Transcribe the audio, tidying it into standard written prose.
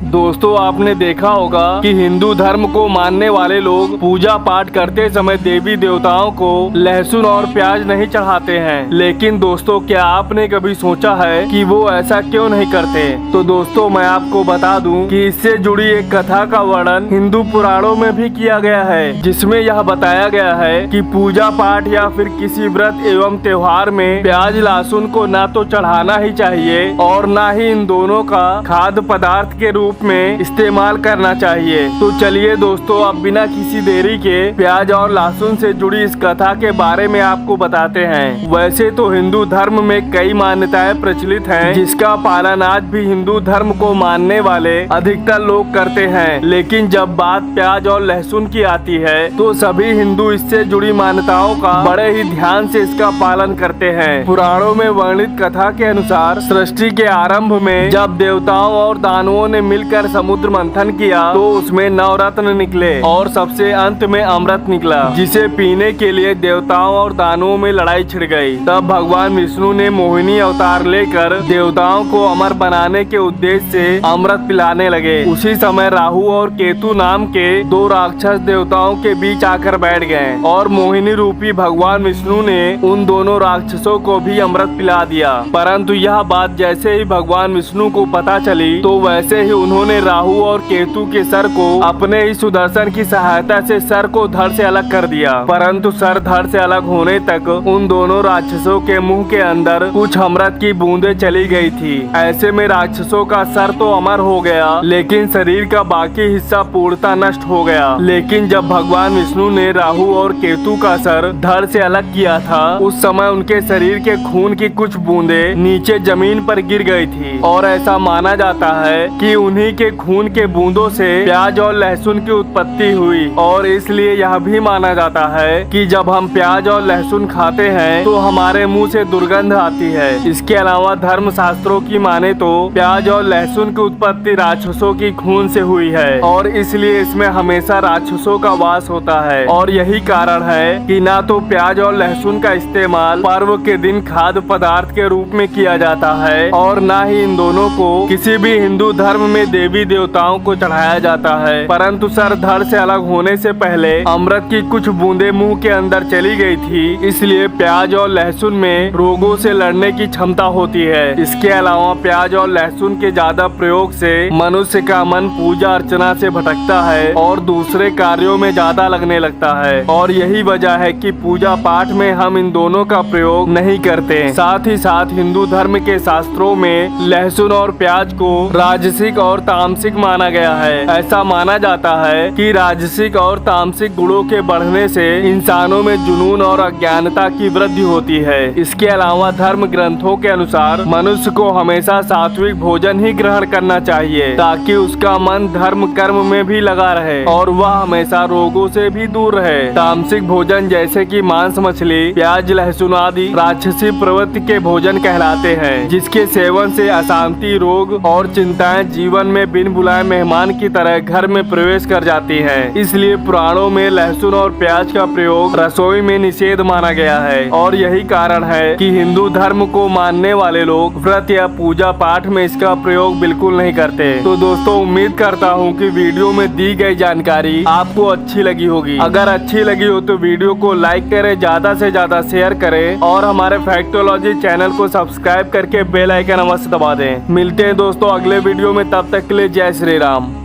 दोस्तों आपने देखा होगा कि हिंदू धर्म को मानने वाले लोग पूजा पाठ करते समय देवी देवताओं को लहसुन और प्याज नहीं चढ़ाते हैं। लेकिन दोस्तों क्या आपने कभी सोचा है कि वो ऐसा क्यों नहीं करते? तो दोस्तों मैं आपको बता दूं कि इससे जुड़ी एक कथा का वर्णन हिंदू पुराणों में भी किया गया है, जिसमें यह बताया गया है कि पूजा पाठ या फिर किसी व्रत एवं त्योहार में प्याज लहसुन को ना तो चढ़ाना ही चाहिए और ना ही इन दोनों का खाद्य पदार्थ के रूप में इस्तेमाल करना चाहिए। तो चलिए दोस्तों अब बिना किसी देरी के प्याज और लहसुन से जुड़ी इस कथा के बारे में आपको बताते हैं। वैसे तो हिंदू धर्म में कई मान्यताएं प्रचलित हैं, जिसका पालन आज भी हिंदू धर्म को मानने वाले अधिकतर लोग करते हैं। लेकिन जब बात प्याज और लहसुन की आती है तो सभी हिंदू इससे जुड़ी मान्यताओं का बड़े ही ध्यान से इसका पालन करते हैं। पुराणों में वर्णित कथा के अनुसार सृष्टि के आरंभ में जब देवताओं और दानवों ने मिलकर समुद्र मंथन किया तो उसमें नवरत्न निकले और सबसे अंत में अमृत निकला, जिसे पीने के लिए देवताओं और दानवों में लड़ाई छिड़ गई। तब भगवान विष्णु ने मोहिनी अवतार लेकर देवताओं को अमर बनाने के उद्देश्य से अमृत पिलाने लगे। उसी समय राहु और केतु नाम के दो राक्षस देवताओं के बीच आकर बैठ गए और मोहिनी रूपी भगवान विष्णु ने उन दोनों राक्षसों को भी अमृत पिला दिया। परंतु यह बात जैसे ही भगवान विष्णु को पता चली तो वैसे ही उन्होंने राहु और केतु के सर को अपने ही सुदर्शन की सहायता से सर को धड़ से अलग कर दिया। परंतु सर धड़ से अलग होने तक उन दोनों राक्षसों के मुंह के अंदर कुछ अमृत की बूंदें चली गई थी। ऐसे में राक्षसों का सर तो अमर हो गया, लेकिन शरीर का बाकी हिस्सा पूर्णतः नष्ट हो गया। लेकिन जब भगवान विष्णु ने राहु और केतु का सर धड़ से अलग किया था, उस समय उनके शरीर के खून की कुछ बूंदें नीचे जमीन पर गिर गई थी और ऐसा माना जाता है कि उन्हीं के खून के बूंदों से प्याज और लहसुन की उत्पत्ति हुई। और इसलिए यह भी माना जाता है कि जब हम प्याज और लहसुन खाते हैं तो हमारे मुंह से दुर्गंध आती है। इसके अलावा धर्म शास्त्रों की माने तो प्याज और लहसुन की उत्पत्ति राक्षसों की खून से हुई है और इसलिए इसमें हमेशा राक्षसों का वास होता है। और यही कारण है कि ना तो प्याज और लहसुन का इस्तेमाल पर्व के दिन खाद्य पदार्थ के रूप में किया जाता है और ना ही इन दोनों को किसी भी हिंदू धर्म में देवी देवताओं को चढ़ाया जाता है। परंतु सर धड़ से अलग होने से पहले अमृत की कुछ बूंदें मुंह के अंदर चली गई थी, इसलिए प्याज और लहसुन में रोगों से लड़ने की क्षमता होती है। इसके अलावा प्याज और लहसुन के ज्यादा प्रयोग से मनुष्य का मन पूजा अर्चना से भटकता है और दूसरे कार्यों में ज्यादा लगने लगता है। और यही वजह है कि पूजा पाठ में हम इन दोनों का प्रयोग नहीं करते। साथ ही साथ हिंदू धर्म के शास्त्रों में लहसुन और प्याज को राजसिक और तामसिक माना गया है। ऐसा माना जाता है कि राजसिक और तामसिक गुणों के बढ़ने से इंसानों में जुनून और अज्ञानता की वृद्धि होती है। इसके अलावा धर्म ग्रंथों के अनुसार मनुष्य को हमेशा सात्विक भोजन ही ग्रहण करना चाहिए ताकि उसका मन धर्म कर्म में भी लगा रहे और वह हमेशा रोगों से भी दूर रहे। तामसिक भोजन जैसे कि मांस मछली प्याज लहसुन आदि राक्षसी प्रवृत्ति के भोजन कहलाते हैं, जिसके सेवन से अशांति रोग और चिंताएं जीवन में बिन बुलाए मेहमान की तरह घर में प्रवेश कर जाती हैं। इसलिए पुराणों में लहसुन और प्याज का प्रयोग रसोई में निषेध माना गया है और यही कारण है कि हिंदू धर्म को मानने वाले लोग व्रत या पूजा पाठ में इसका प्रयोग बिल्कुल नहीं करते। तो दोस्तों उम्मीद करता हूँ कि वीडियो में दी गई जानकारी आपको अच्छी लगी होगी। अगर अच्छी लगी हो तो वीडियो को लाइक करें, ज्यादा से ज्यादा शेयर करें और हमारे फैक्टोलॉजी चैनल को सब्सक्राइब करके बेल आइकन अवश्य दबा दें। मिलते हैं दोस्तों अगले वीडियो में, तब तक के लिए जय श्री राम।